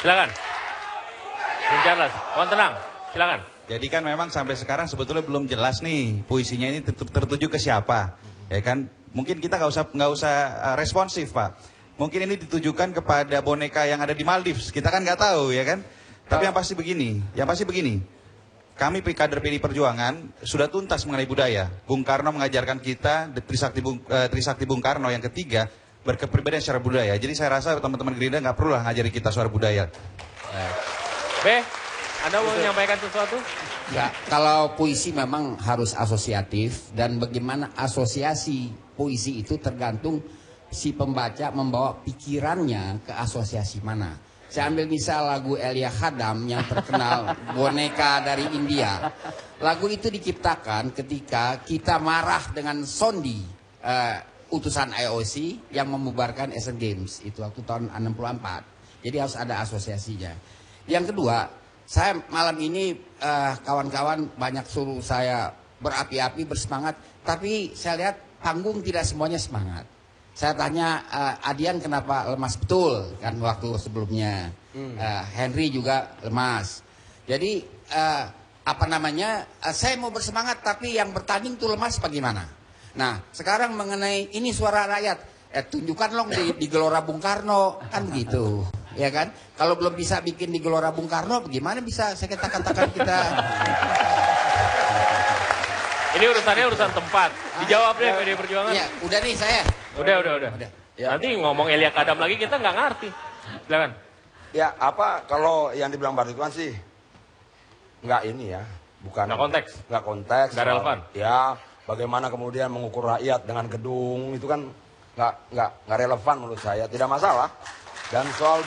Silakan. Bung Charles, mohon tenang. Silakan. Jadi kan memang sampai sekarang sebetulnya belum jelas nih puisinya ini tertuju ke siapa, ya kan? Mungkin kita nggak usah responsif, Pak. Mungkin ini ditujukan kepada boneka yang ada di Maldives. Kita kan nggak tahu, ya kan? Tapi yang pasti begini, kami kader PDI Perjuangan sudah tuntas mengenai budaya. Bung Karno mengajarkan kita Trisakti Bung Karno yang ketiga berkepribadian secara budaya. Jadi saya rasa teman-teman Gerindra nggak perlu lah ngajari kita soal budaya. B, Anda mau menyampaikan sesuatu? Ya, kalau puisi memang harus asosiatif dan bagaimana asosiasi puisi itu tergantung si pembaca membawa pikirannya ke asosiasi mana. Saya ambil misal lagu Elia Khadam yang terkenal boneka dari India. Lagu itu diciptakan ketika kita marah dengan Sondi, utusan IOC yang membubarkan Asian Games itu waktu tahun 64. Jadi harus ada asosiasinya. Yang kedua, saya malam ini kawan-kawan banyak suruh saya berapi-api bersemangat, tapi saya lihat panggung tidak semuanya semangat. Saya tanya Adian kenapa lemas betul kan waktu sebelumnya, Henry juga lemas. Jadi saya mau bersemangat tapi yang bertanding tuh lemas bagaimana? Nah sekarang mengenai ini suara rakyat, tunjukkan loh di Gelora Bung Karno kan begitu, ya kan? Kalau belum bisa bikin di Gelora Bung Karno, bagaimana bisa saya katakan kita? Ini urusan tempat. Dijawab deh PDI Perjuangan. Iya, udah nih saya. Udah. Ya. Nanti ngomong Elia Khadam lagi kita nggak ngerti. Silakan. Ya kalau yang dibilang Pak Ridwan sih nggak ini ya, bukan. Nggak konteks. Nggak relevan. Ya, bagaimana kemudian mengukur rakyat dengan gedung itu kan nggak relevan menurut saya. Tidak masalah. Dan soal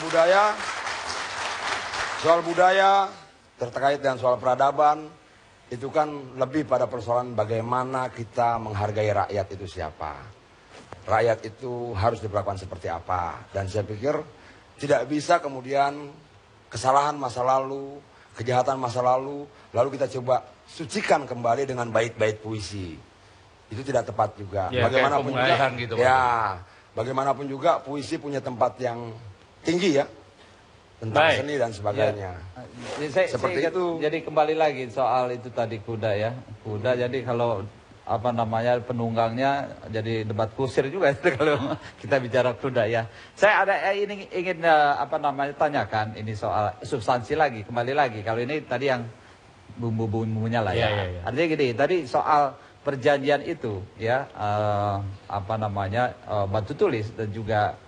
budaya terkait dengan soal peradaban itu kan lebih pada persoalan bagaimana kita menghargai rakyat itu siapa. Rakyat itu harus diperlakukan seperti apa. Dan saya pikir tidak bisa kemudian kesalahan masa lalu, kejahatan masa lalu kita coba sucikan kembali dengan bait-bait puisi. Itu tidak tepat juga. Ya, bagaimanapun juga, gitu, bagaimanapun juga puisi punya tempat yang tinggi ya. Tentang seni dan sebagainya. Ya. Seperti itu. Jadi kembali lagi soal itu tadi kuda ya. Kuda jadi kalau penunggangnya jadi debat kusir juga kalau kita bicara kuda ya. Saya ada ingin tanyakan ini soal substansi lagi, kembali lagi. Kalau ini tadi yang bumbu-bumbunya lah ya. Ya. Artinya gini, tadi soal perjanjian itu ya batu tulis dan juga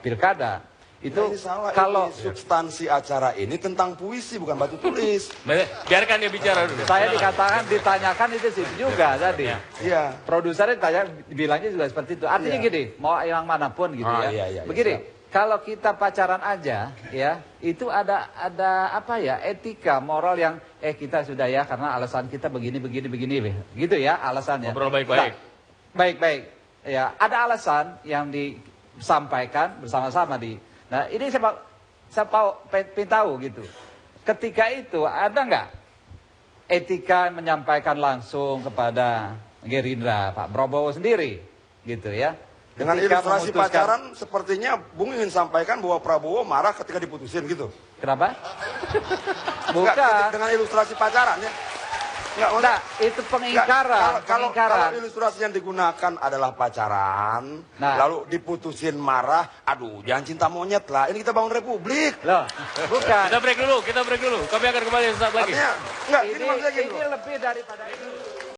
pilkada. Itu salah, kalau ini substansi acara ini tentang puisi bukan batu tulis. Biarkan dia bicara dulu. Saya ditanyakan itu sih juga tadi. Iya. Produsernya bilangnya juga seperti itu. Artinya gini, mau yang manapun gitu ya. Iya, begini, kalau kita pacaran aja ya, itu ada etika moral yang kita sudah ya karena alasan kita begini gitu ya alasannya. Ngobrol baik-baik. Baik-baik. Ya, ada alasan yang disampaikan bersama-sama Nah ini saya pengen tahu gitu. Ketika itu ada nggak etika menyampaikan langsung kepada Gerindra, Pak Prabowo sendiri gitu ya? Dengan ilustrasi pacaran sepertinya Bung ingin sampaikan bahwa Prabowo marah ketika diputusin gitu. Kenapa? Bukan. Dengan ilustrasi pacaran ya. Enggak, itu pengingkaran. Kalau ilustrasi yang digunakan adalah pacaran, lalu diputusin marah, aduh jangan cinta monyet lah, ini kita bangun republik. Loh, bukan. Kita break dulu. Kami akan kembali sesaat lagi. Ini lebih daripada itu.